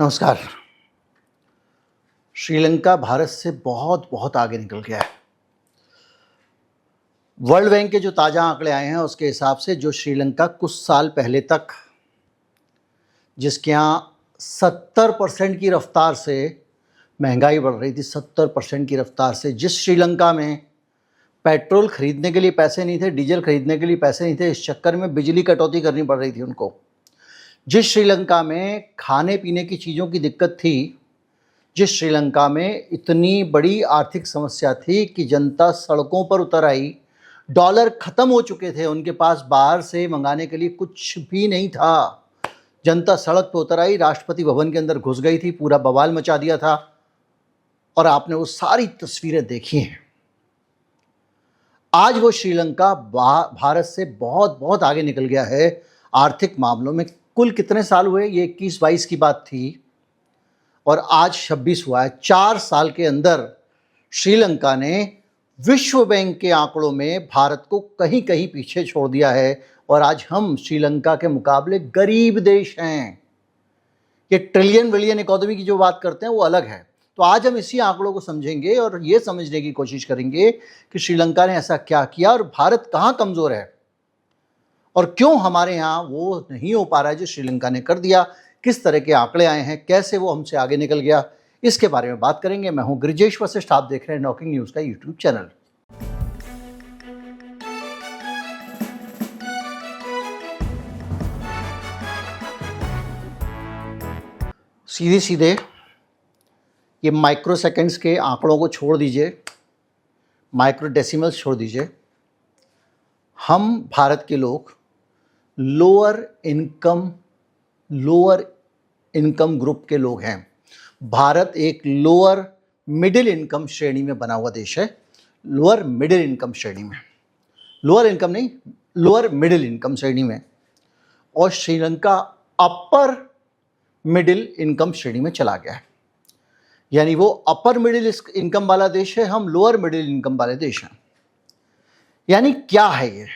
नमस्कार। श्रीलंका भारत से बहुत बहुत आगे निकल गया है। वर्ल्ड बैंक के जो ताज़ा आंकड़े आए हैं उसके हिसाब से जो श्रीलंका कुछ साल पहले तक जिसके यहाँ 70% की रफ्तार से महंगाई बढ़ रही थी, 70% की रफ्तार से, जिस श्रीलंका में पेट्रोल खरीदने के लिए पैसे नहीं थे, डीजल खरीदने के लिए पैसे नहीं थे, इस चक्कर में बिजली कटौती करनी पड़ रही थी उनको, जिस श्रीलंका में खाने पीने की चीज़ों की दिक्कत थी, जिस श्रीलंका में इतनी बड़ी आर्थिक समस्या थी कि जनता सड़कों पर उतर आई, डॉलर ख़त्म हो चुके थे, उनके पास बाहर से मंगाने के लिए कुछ भी नहीं था, जनता सड़क पर उतर आई, राष्ट्रपति भवन के अंदर घुस गई थी, पूरा बवाल मचा दिया था और आपने वो सारी तस्वीरें देखी हैं। आज वो श्रीलंका भारत से बहुत बहुत आगे निकल गया है आर्थिक मामलों में। कुल कितने साल हुए? ये 21-22 की बात थी और आज 26 हुआ है। 4 साल के अंदर श्रीलंका ने विश्व बैंक के आंकड़ों में भारत को कहीं कहीं पीछे छोड़ दिया है और आज हम श्रीलंका के मुकाबले गरीब देश हैं। ये ट्रिलियन विलियन इकोनॉमी की जो बात करते हैं वो अलग है। तो आज हम इसी आंकड़ों को समझेंगे और ये समझने की कोशिश करेंगे कि श्रीलंका ने ऐसा क्या किया और भारत कहाँ कमज़ोर है और क्यों हमारे यहाँ वो नहीं हो पा रहा है जो श्रीलंका ने कर दिया। किस तरह के आंकड़े आए हैं, कैसे वो हमसे आगे निकल गया, इसके बारे में बात करेंगे। मैं हूं गृजेश वशिष्ठ, आप देख रहे हैं नॉकिंग न्यूज़ का यूट्यूब चैनल। सीधे सीधे ये माइक्रो सेकेंड्स के आंकड़ों को छोड़ दीजिए, माइक्रो डेसिमल्स छोड़ दीजिए। हम भारत के लोग लोअर इनकम ग्रुप के लोग हैं। भारत एक लोअर मिडिल इनकम श्रेणी में बना हुआ देश है। लोअर मिडिल इनकम श्रेणी में, लोअर इनकम नहीं, लोअर मिडिल इनकम श्रेणी में, और श्रीलंका अपर मिडिल इनकम श्रेणी में चला गया है। यानी वो अपर मिडिल इनकम वाला देश है, हम लोअर मिडिल इनकम वाले देश हैं। यानी क्या है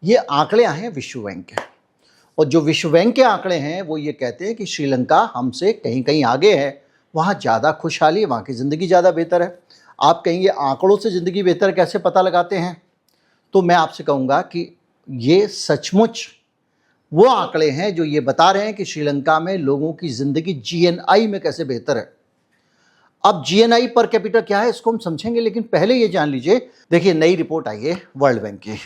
ये आंकड़े आए हैं विश्व बैंक के, और जो विश्व बैंक के आंकड़े हैं वो ये कहते हैं कि श्रीलंका हमसे कहीं कहीं आगे है, वहाँ ज़्यादा खुशहाली है, वहाँ की ज़िंदगी ज़्यादा बेहतर है। आप कहेंगे आंकड़ों से ज़िंदगी बेहतर कैसे पता लगाते हैं? तो मैं आपसे कहूँगा कि ये सचमुच वो आंकड़े हैं जो ये बता रहे हैं कि श्रीलंका में लोगों की ज़िंदगी GNI में कैसे बेहतर है। अब GNI पर कैपिटा क्या है इसको हम समझेंगे, लेकिन पहले ये जान लीजिए। देखिए, नई रिपोर्ट आई है वर्ल्ड बैंक की।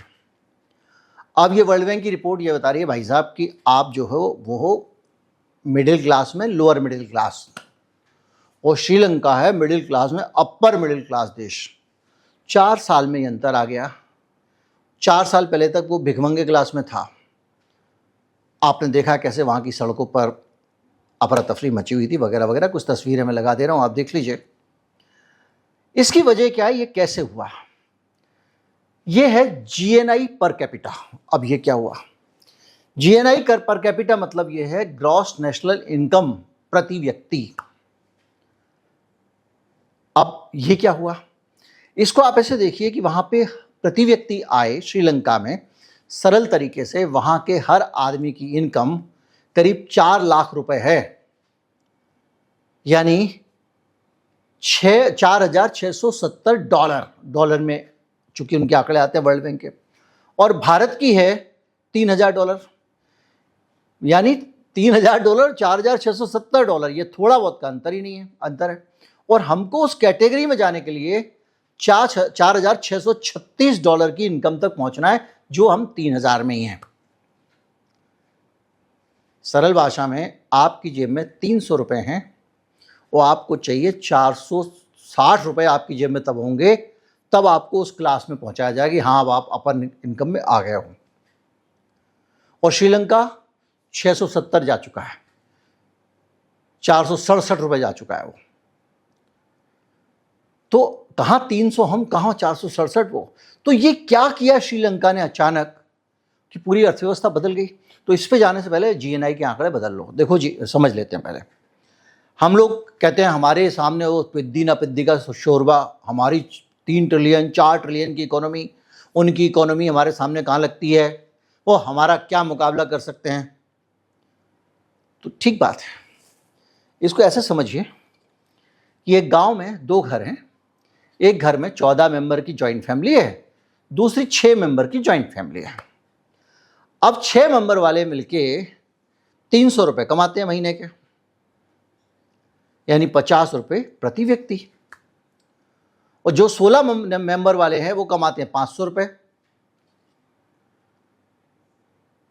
अब ये वर्ल्ड बैंक की रिपोर्ट ये बता रही है भाई साहब कि आप जो हो वो हो मिडिल क्लास में लोअर मिडिल क्लास, और श्रीलंका है मिडिल क्लास में अपर मिडिल क्लास देश। 4 साल में ये अंतर आ गया। 4 साल पहले तक वो भिखमंगे क्लास में था। आपने देखा कैसे वहाँ की सड़कों पर अफरा तफरी मची हुई थी वगैरह वगैरह। कुछ तस्वीरें मैं लगा दे रहा हूँ, आप देख लीजिए। इसकी वजह क्या है, ये कैसे हुआ? ये है GNI पर कैपिटा। अब ये क्या हुआ? GNI पर कैपिटा मतलब ये है ग्रॉस नेशनल इनकम प्रति व्यक्ति। अब ये क्या हुआ? इसको आप ऐसे देखिए कि वहां पे प्रति व्यक्ति आय श्रीलंका में सरल तरीके से वहां के हर आदमी की इनकम करीब 4 लाख रुपए है। यानी 4,670 डॉलर में, चूंकि उनके आंकड़े आते हैं वर्ल्ड बैंक के, और भारत की है $3,000। यानी $3,000 $4,670, ये थोड़ा बहुत का अंतर ही नहीं है, अंतर है। और हमको उस कैटेगरी में जाने के लिए $4,636 की इनकम तक पहुंचना है, जो हम 3,000 में ही हैं। सरल भाषा में आपकी जेब में 300 रुपए हैं और आपको चाहिए 460 रुपए आपकी जेब में तब होंगे, तब आपको उस क्लास में पहुंचाया जाएगी, हाँ अब आप अपर इनकम में आ गए हो। और श्रीलंका 670 जा चुका है, 467 रुपए जा चुका है वो। तो कहाँ 300 हम, कहाँ 467 वो। तो ये क्या किया श्रीलंका ने अचानक कि पूरी अर्थव्यवस्था बदल गई? तो इस पे जाने से पहले GNI के आंकड़े बदल लो। देखो जी, समझ लेते हैं पहले। हम लोग कहते हैं हमारे सामने वो पिद्दी ना पिद्दी का शोरबा, हमारी 3 ट्रिलियन 4 ट्रिलियन की इकोनॉमी, उनकी इकोनॉमी हमारे सामने कहाँ लगती है, वो हमारा क्या मुकाबला कर सकते हैं। तो ठीक बात है, इसको ऐसे समझिए कि एक गांव में दो घर हैं। एक घर में 14 मेंबर की जॉइंट फैमिली है, दूसरी 6 मेंबर की जॉइंट फैमिली है। अब 6 मेंबर वाले मिलके 300 रुपए कमाते हैं महीने के, यानी 50 रुपए प्रति व्यक्ति। और जो 16 मेंबर वाले हैं वो कमाते हैं 500 रुपए।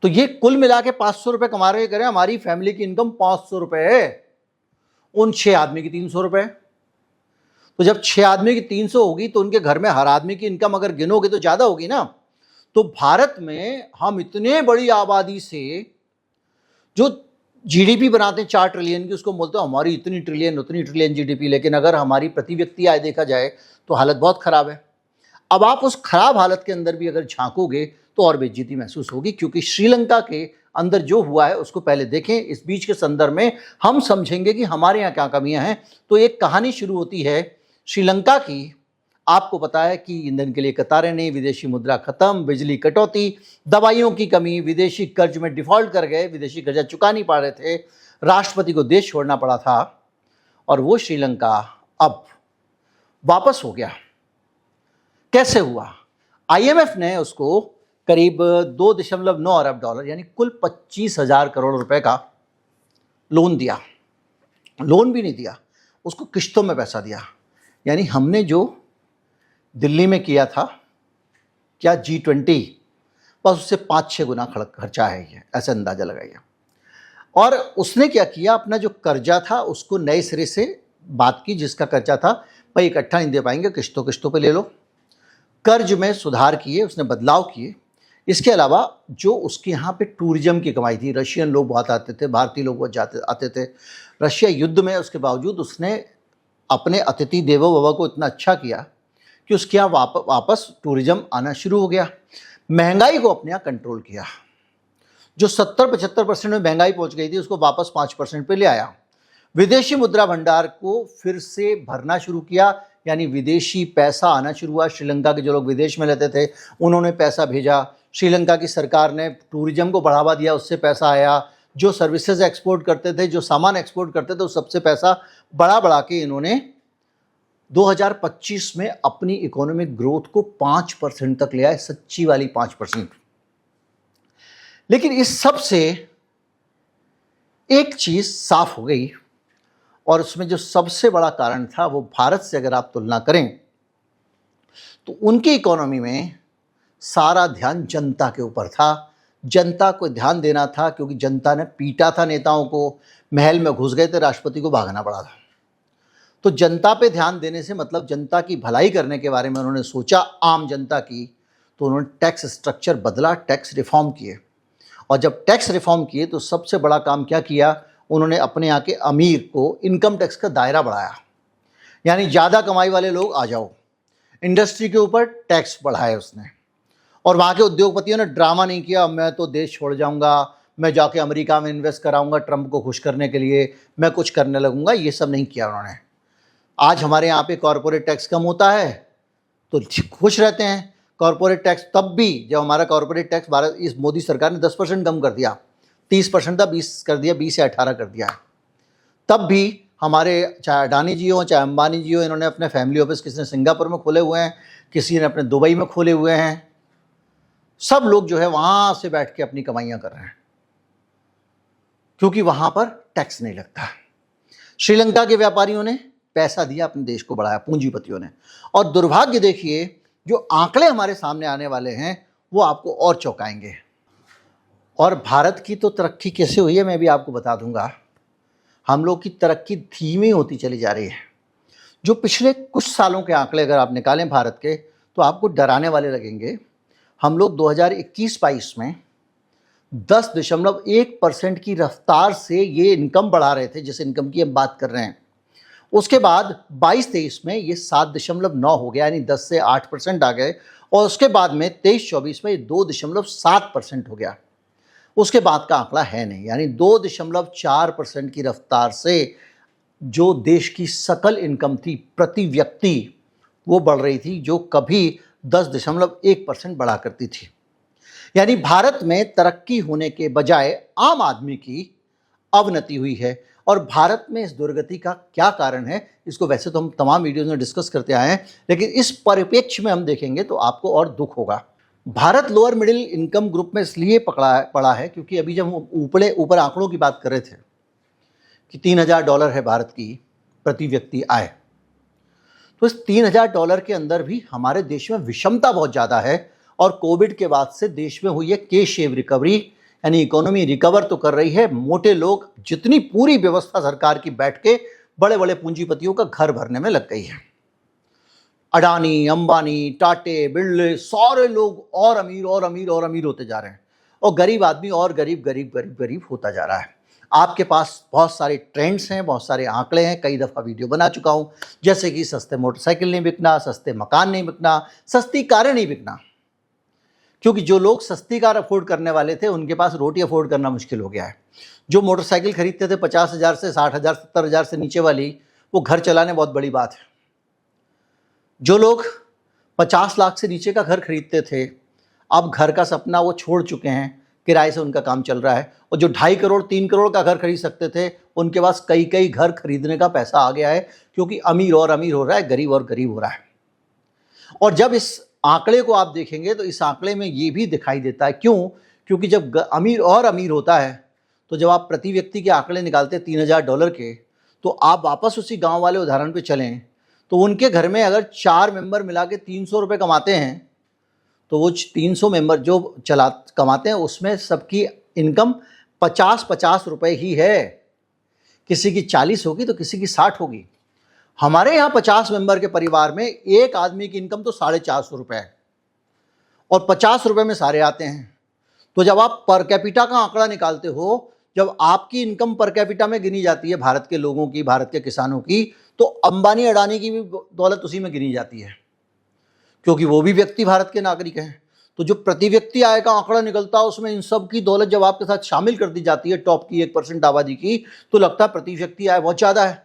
तो ये कुल मिला के 500 रुपए कमा रहे करें, हमारी फैमिली की इनकम 500 रुपए है, उन 6 आदमी की 300 रुपए। तो जब 6 आदमी की 300 होगी तो उनके घर में हर आदमी की इनकम अगर गिनोगे तो ज्यादा होगी ना। तो भारत में हम इतने बड़ी आबादी से जो जीडीपी बनाते हैं 4 ट्रिलियन की, उसको बोलते हैं हमारी इतनी ट्रिलियन उतनी ट्रिलियन जीडीपी, लेकिन अगर हमारी प्रति व्यक्ति आय देखा जाए तो हालत बहुत खराब है। अब आप उस खराब हालत के अंदर भी अगर झांकोगे तो और बेइज्जती महसूस होगी, क्योंकि श्रीलंका के अंदर जो हुआ है उसको पहले देखें। इस बीच के संदर्भ में हम समझेंगे कि हमारे यहाँ क्या कमियां हैं। तो एक कहानी शुरू होती है श्रीलंका की। आपको पता है कि ईंधन के लिए कतारें नहीं, विदेशी मुद्रा खत्म, बिजली कटौती, दवाइयों की कमी, विदेशी कर्ज में डिफॉल्ट कर गए, विदेशी कर्जा चुका नहीं पा रहे थे, राष्ट्रपति को देश छोड़ना पड़ा था, और वो श्रीलंका अब वापस हो गया। कैसे हुआ? आईएमएफ ने उसको करीब 2.9 अरब डॉलर यानी कुल 25,000 करोड़ रुपए का लोन दिया। लोन भी नहीं दिया, उसको किश्तों में पैसा दिया। यानी हमने जो दिल्ली में किया था क्या G20, बस उससे 5-6 गुना खर्चा है ये, ऐसे अंदाजा लगाइए। और उसने क्या किया, अपना जो कर्जा था उसको नए सिरे से बात की, जिसका कर्जा था भाई इकट्ठा नहीं दे पाएंगे, किश्तों किश्तों पे ले लो। कर्ज में सुधार किए, उसने बदलाव किए। इसके अलावा जो उसके यहाँ पे टूरिज्म की कमाई थी, रशियन लोग बहुत आते थे, भारतीय लोग बहुत आते थे। रशिया युद्ध में उसके बावजूद उसने अपने अतिथि देवो भव को इतना अच्छा किया कि उसके यहाँ वापस टूरिज्म आना शुरू हो गया। महंगाई को अपने यहाँ कंट्रोल किया। जो 70-75% में महंगाई पहुँच गई थी उसको वापस 5% पे ले आया। विदेशी मुद्रा भंडार को फिर से भरना शुरू किया, यानी विदेशी पैसा आना शुरू हुआ। श्रीलंका के जो लोग विदेश में रहते थे उन्होंने पैसा भेजा, श्रीलंका की सरकार ने टूरिज्म को बढ़ावा दिया, उससे पैसा आया। जो सर्विसेज एक्सपोर्ट करते थे, जो सामान एक्सपोर्ट करते थे, उस सबसे पैसा बढ़ा के इन्होंने 2025 में अपनी इकोनॉमिक ग्रोथ को 5% तक ले आए, सच्ची वाली 5%। लेकिन इस सब से एक चीज साफ हो गई, और उसमें जो सबसे बड़ा कारण था वो भारत से अगर आप तुलना करें तो उनकी इकोनॉमी में सारा ध्यान जनता के ऊपर था। जनता को ध्यान देना था, क्योंकि जनता ने पीटा था नेताओं को, महल में घुस गए थे, राष्ट्रपति को भागना पड़ा था। तो जनता पे ध्यान देने से मतलब जनता की भलाई करने के बारे में उन्होंने सोचा, आम जनता की। तो उन्होंने टैक्स स्ट्रक्चर बदला, टैक्स रिफॉर्म किए। और जब टैक्स रिफॉर्म किए तो सबसे बड़ा काम क्या किया, उन्होंने अपने यहाँ के अमीर को इनकम टैक्स का दायरा बढ़ाया, यानी ज़्यादा कमाई वाले लोग आ जाओ। इंडस्ट्री के ऊपर टैक्स बढ़ाया उसने। और वहाँ के उद्योगपतियों ने ड्रामा नहीं किया, मैं तो देश छोड़ जाऊँगा, मैं जाके अमेरिका में इन्वेस्ट कराऊंगा ट्रंप को खुश करने के लिए, मैं कुछ करने लगूंगा, ये सब नहीं किया उन्होंने। आज हमारे यहाँ पे कॉर्पोरेट टैक्स कम होता है तो खुश रहते हैं। कॉर्पोरेट टैक्स तब भी, जब हमारा कॉर्पोरेट टैक्स भारत इस मोदी सरकार ने 10% कम कर दिया, 30% था 20 कर दिया, 20 से 18 कर दिया है, तब भी हमारे चाहे अडानी जी हो चाहे अंबानी जी हो, इन्होंने अपने फैमिली ऑफिस किसी ने सिंगापुर में खोले हुए हैं, किसी ने अपने दुबई में खोले हुए हैं। सब लोग जो है वहाँ से बैठ के अपनी कमाइयाँ कर रहे हैं, क्योंकि वहाँ पर टैक्स नहीं लगता। श्रीलंका के व्यापारियों ने पैसा दिया, अपने देश को बढ़ाया, पूंजीपतियों ने। और दुर्भाग्य देखिए, जो आंकड़े हमारे सामने आने वाले हैं वो आपको और चौंकाएंगे। और भारत की तो तरक्की कैसे हुई है मैं भी आपको बता दूंगा। हम लोग की तरक्की धीमी होती चली जा रही है। जो पिछले कुछ सालों के आंकड़े अगर आप निकालें भारत के, तो आपको डराने वाले लगेंगे। हम लोग 2021-22 में 10.1% की रफ्तार से ये इनकम बढ़ा रहे थे, जिस इनकम की हम बात कर रहे हैं। उसके बाद 22-23 में ये 7.9 हो गया, यानी 10 से 8% आ गए। और उसके बाद में 23-24 में ये 2.7% हो गया। उसके बाद का आंकड़ा है नहीं, यानी 2.4% की रफ्तार से जो देश की सकल इनकम थी प्रति व्यक्ति, वो बढ़ रही थी, जो कभी 10.1% बढ़ा करती थी। यानी भारत में तरक्की होने के बजाय आम आदमी की अवनति हुई है। और भारत में इस दुर्गति का क्या कारण है, इसको वैसे तो हम तमाम वीडियोज़ में डिस्कस करते आए हैं, लेकिन इस परिप्रेक्ष्य में हम देखेंगे तो आपको और दुख होगा। Bharat lower middle income group में इसलिए पड़ा है क्योंकि अभी जब हम ऊपर आंकड़ों की बात कर रहे थे कि $3000 है भारत की प्रति व्यक्ति आय, तो इस $3000 के अंदर भी हमारे देश में विषमता बहुत ज़्यादा है और कोविड के बाद से देश में हुई है के शेव रिकवरी, यानी इकोनॉमी रिकवर तो कर रही है। मोटे लोग जितनी पूरी व्यवस्था सरकार की बैठ के बड़े बड़े पूंजीपतियों का घर भरने में लग गई है। अडानी, अंबानी, टाटे, बिरले, सारे लोग और अमीर और अमीर और अमीर होते जा रहे हैं और गरीब आदमी और गरीब होता जा रहा है। आपके पास बहुत सारे ट्रेंड्स हैं, बहुत सारे आंकड़े हैं, कई दफ़ा वीडियो बना चुका हूं, जैसे कि सस्ते मोटरसाइकिल नहीं बिकना, सस्ते मकान नहीं बिकना, सस्ती कारें नहीं बिकना, क्योंकि जो लोग सस्ती कार अफोर्ड करने वाले थे उनके पास रोटी अफोर्ड करना मुश्किल हो गया है। जो मोटरसाइकिल खरीदते थे 50,000 से 60,000 70,000 से नीचे वाली, वो घर चलाने बहुत बड़ी बात है। जो लोग 50 लाख से नीचे का घर खरीदते थे, अब घर का सपना वो छोड़ चुके हैं, किराए से उनका काम चल रहा है। और जो 2.5 करोड़ 3 करोड़ का घर खरीद सकते थे, उनके पास कई घर खरीदने का पैसा आ गया है, क्योंकि अमीर और अमीर हो रहा है, गरीब और गरीब हो रहा है। और जब इस आंकड़े को आप देखेंगे तो इस आंकड़े में ये भी दिखाई देता है। क्यों? क्योंकि जब अमीर और अमीर होता है तो जब आप प्रति व्यक्ति के आंकड़े निकालते हैं $3000 के, तो आप वापस उसी गांव वाले उदाहरण पे चलें तो उनके घर में अगर 4 मेंबर मिला के 300 रुपये कमाते हैं, तो वो 300 मेंबर जो कमाते हैं उसमें सबकी इनकम 50-50 रुपये ही है। किसी की 40 होगी तो किसी की 60 होगी। हमारे यहाँ 50 मेंबर के परिवार में एक आदमी की इनकम तो 450 रुपये है और 50 रुपये में सारे आते हैं। तो जब आप पर कैपिटा का आंकड़ा निकालते हो, जब आपकी इनकम पर कैपिटा में गिनी जाती है भारत के लोगों की, भारत के किसानों की, तो अंबानी अडानी की भी दौलत उसी में गिनी जाती है, क्योंकि वो भी व्यक्ति भारत के नागरिक हैं। तो जो प्रति व्यक्ति आय का आंकड़ा निकलता है उसमें इन सब की दौलत जब आपके साथ शामिल कर दी जाती है, टॉप की 1% आबादी की, तो लगता है प्रति व्यक्ति आय बहुत ज़्यादा है।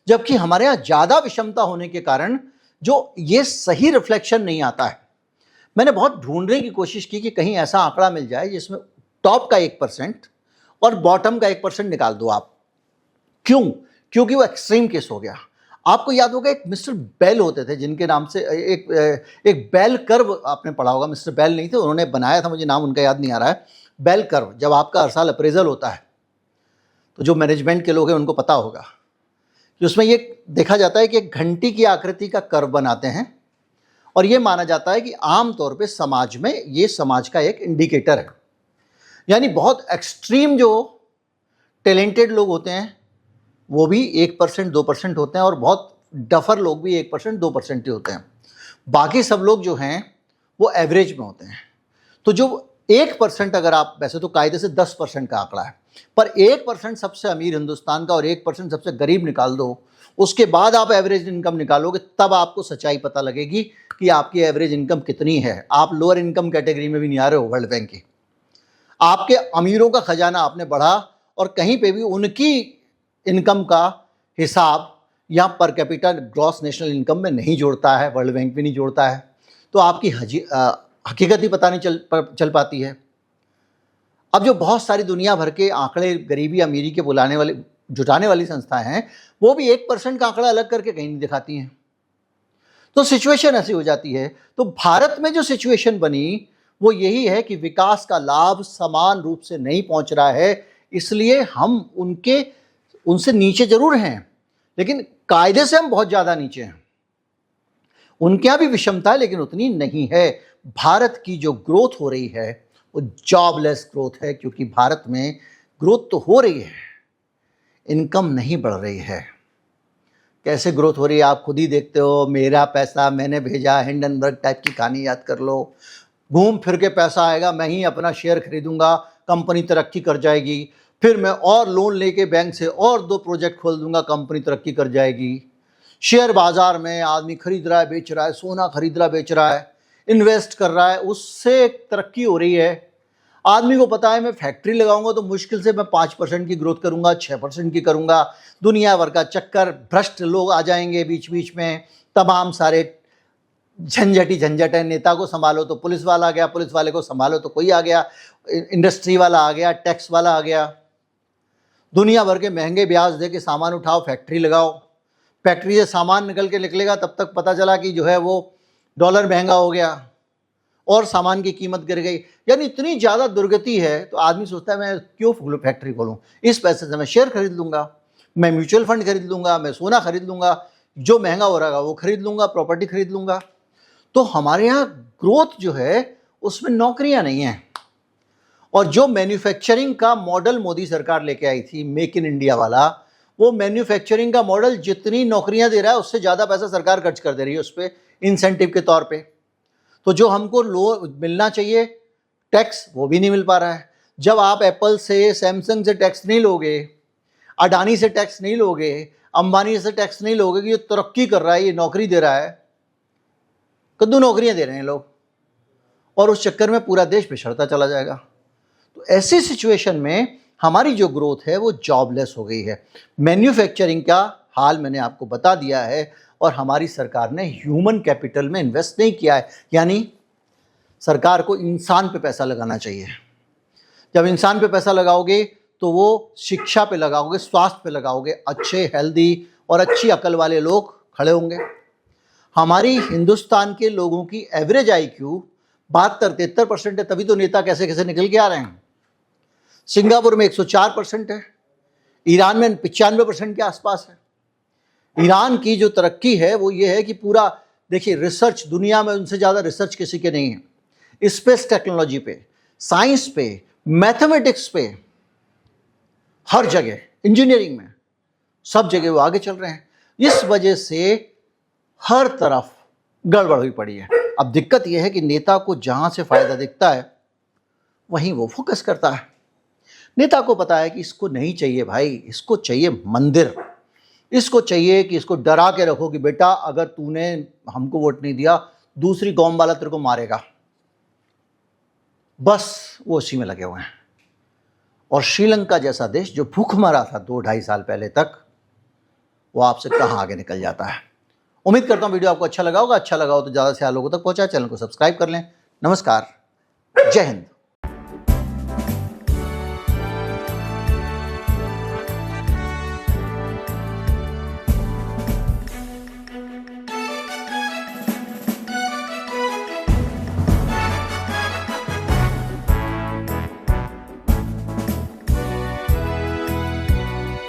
जबकि हमारे यहाँ ज़्यादा विषमता होने के कारण जो ये सही रिफ्लेक्शन नहीं आता है। मैंने बहुत ढूंढने की कोशिश की कि कहीं ऐसा आंकड़ा मिल जाए जिसमें टॉप का 1% और बॉटम का 1% निकाल दो आप। क्यों? क्योंकि वो एक्सट्रीम केस हो गया। आपको याद होगा एक मिस्टर बेल होते थे, जिनके नाम से एक बेल कर्व आपने पढ़ा होगा। मिस्टर बेल नहीं थे, उन्होंने बनाया था, मुझे नाम उनका याद नहीं आ रहा है। बेल कर्व, जब आपका हर साल अप्रेजल होता है तो जो मैनेजमेंट के लोग हैं उनको पता होगा कि उसमें ये देखा जाता है कि एक घंटी की आकृति का कर्व बनाते हैं और ये माना जाता है कि आमतौर पे समाज में ये समाज का एक इंडिकेटर है। यानी बहुत एक्सट्रीम जो टैलेंटेड लोग होते हैं वो भी 1% 2% होते हैं और बहुत डफर लोग भी 1% 2% ही होते हैं। बाकी सब लोग जो हैं वो एवरेज में होते हैं। तो जो 1% अगर आप, वैसे तो कायदे से 10% का आंकड़ा है, पर 1% सबसे अमीर हिंदुस्तान का और 1% सबसे गरीब निकाल दो, उसके बाद आप एवरेज इनकम निकालोगे, तब आपको सच्चाई पता लगेगी कि आपकी एवरेज इनकम कितनी है। आप लोअर इनकम कैटेगरी में भी नहीं आ रहे हो वर्ल्ड बैंक की। आपके अमीरों का खजाना आपने बढ़ा और कहीं पे भी उनकी इनकम का हिसाब या per capita gross national income में नहीं जोड़ता है, वर्ल्ड बैंक भी नहीं जोड़ता है, तो आपकी हकीकत ही पता नहीं चल पाती है। अब जो बहुत सारी दुनिया भर के आंकड़े गरीबी अमीरी के जुटाने वाली संस्थाएं हैं, वो भी 1% का आंकड़ा अलग करके कहीं नहीं दिखाती हैं। तो सिचुएशन ऐसी हो जाती है। तो भारत में जो सिचुएशन बनी वो यही है कि विकास का लाभ समान रूप से नहीं पहुंच रहा है, इसलिए हम उनसे नीचे जरूर हैं, लेकिन कायदे से हम बहुत ज़्यादा नीचे हैं। उनके यहाँ भी विषमता है लेकिन उतनी नहीं है। भारत की जो ग्रोथ हो रही है वो जॉबलेस ग्रोथ है, क्योंकि भारत में ग्रोथ तो हो रही है, इनकम नहीं बढ़ रही है। कैसे ग्रोथ हो रही है आप खुद ही देखते हो। मेरा पैसा मैंने भेजा, हिंडनबर्ग टाइप की कहानी याद कर लो। घूम फिर के पैसा आएगा, मैं ही अपना शेयर खरीदूंगा, कंपनी तरक्की कर जाएगी, फिर मैं और लोन लेके बैंक से और 2 प्रोजेक्ट खोल दूंगा, कंपनी तरक्की कर जाएगी। शेयर बाजार में आदमी खरीद रहा है बेच रहा है, सोना खरीद रहा है बेच रहा है, इन्वेस्ट कर रहा है, उससे तरक्की हो रही है। आदमी को पता है मैं फैक्ट्री लगाऊंगा तो मुश्किल से मैं 5% की ग्रोथ करूंगा, 6% की करूंगा। दुनिया भर का चक्कर, भ्रष्ट लोग आ जाएंगे बीच बीच में, तमाम सारे झंझट है। नेता को संभालो तो पुलिस वाला आ गया, पुलिस वाले को संभालो तो कोई आ गया, इंडस्ट्री वाला आ गया, टैक्स वाला आ गया। दुनिया भर के महंगे ब्याज दे के सामान उठाओ, फैक्ट्री लगाओ, फैक्ट्री से सामान निकल के निकलेगा, तब तक पता चला कि जो है वो डॉलर महंगा हो गया और सामान की कीमत गिर गई। यानी इतनी ज़्यादा दुर्गति है तो आदमी सोचता है मैं क्यों फैक्ट्री खोलूँ, इस पैसे से मैं शेयर खरीद लूँगा, मैं म्यूचुअल फंड खरीद लूँगा, मैं सोना खरीद लूँगा, जो महंगा हो रहा है वो खरीद लूँगा, प्रॉपर्टी खरीद लूँगा। तो हमारे यहाँ ग्रोथ जो है उसमें नौकरियाँ नहीं हैं। और जो मैन्युफैक्चरिंग का मॉडल मोदी सरकार लेके आई थी, मेक इन इंडिया वाला, वो मैन्युफैक्चरिंग का मॉडल जितनी नौकरियां दे रहा है उससे ज़्यादा पैसा सरकार खर्च कर दे रही है उस पर इंसेंटिव के तौर पे। तो जो हमको मिलना चाहिए टैक्स, वो भी नहीं मिल पा रहा है। जब आप एप्पल से, सैमसंग से टैक्स नहीं लोगे, अडानी से टैक्स नहीं लोगे, अंबानी से टैक्स नहीं लोगे कि ये तरक्की कर रहा है, ये नौकरी दे रहा है, कद्दू नौकरियां दे रहे हैं लोग, और उस चक्कर में पूरा देश पिछड़ता चला जाएगा। तो ऐसी सिचुएशन में हमारी जो ग्रोथ है वो जॉबलेस हो गई है। मैन्युफैक्चरिंग का हाल मैंने आपको बता दिया है, और हमारी सरकार ने ह्यूमन कैपिटल में इन्वेस्ट नहीं किया है। यानी सरकार को इंसान पे पैसा लगाना चाहिए। जब इंसान पे पैसा लगाओगे तो वो शिक्षा पे लगाओगे, स्वास्थ्य पे लगाओगे, अच्छे हेल्दी और अच्छी अकल वाले लोग खड़े होंगे। हमारी हिंदुस्तान के लोगों की एवरेज IQ 72-73% है, तभी तो नेता कैसे कैसे निकल के आ रहे हैं। सिंगापुर में 104% है, ईरान में 95% के आसपास है। ईरान की जो तरक्की है वो ये है कि पूरा देखिए रिसर्च, दुनिया में उनसे ज़्यादा रिसर्च किसी के नहीं है। स्पेस टेक्नोलॉजी पे, साइंस पे, मैथमेटिक्स पे, हर जगह, इंजीनियरिंग में, सब जगह वो आगे चल रहे हैं। इस वजह से हर तरफ गड़बड़ हुई पड़ी है। अब दिक्कत यह है कि नेता को जहां से फायदा दिखता है वहीं वो फोकस करता है। नेता को पता है कि इसको नहीं चाहिए भाई, इसको चाहिए मंदिर, इसको चाहिए कि इसको डरा के रखो कि बेटा अगर तूने हमको वोट नहीं दिया दूसरी कौम वाला तेरे को मारेगा। बस वो उसी में लगे हुए हैं। और श्रीलंका जैसा देश जो भूख मरा था 2-2.5 साल पहले तक, वो आपसे कहां आगे निकल जाता है। उम्मीद करता हूं वीडियो आपको अच्छा लगा होगा। अच्छा लगा हो तो ज़्यादा से ज़्यादा लोगों तक पहुंचाए, चैनल को सब्सक्राइब कर लें। नमस्कार, जय हिंद।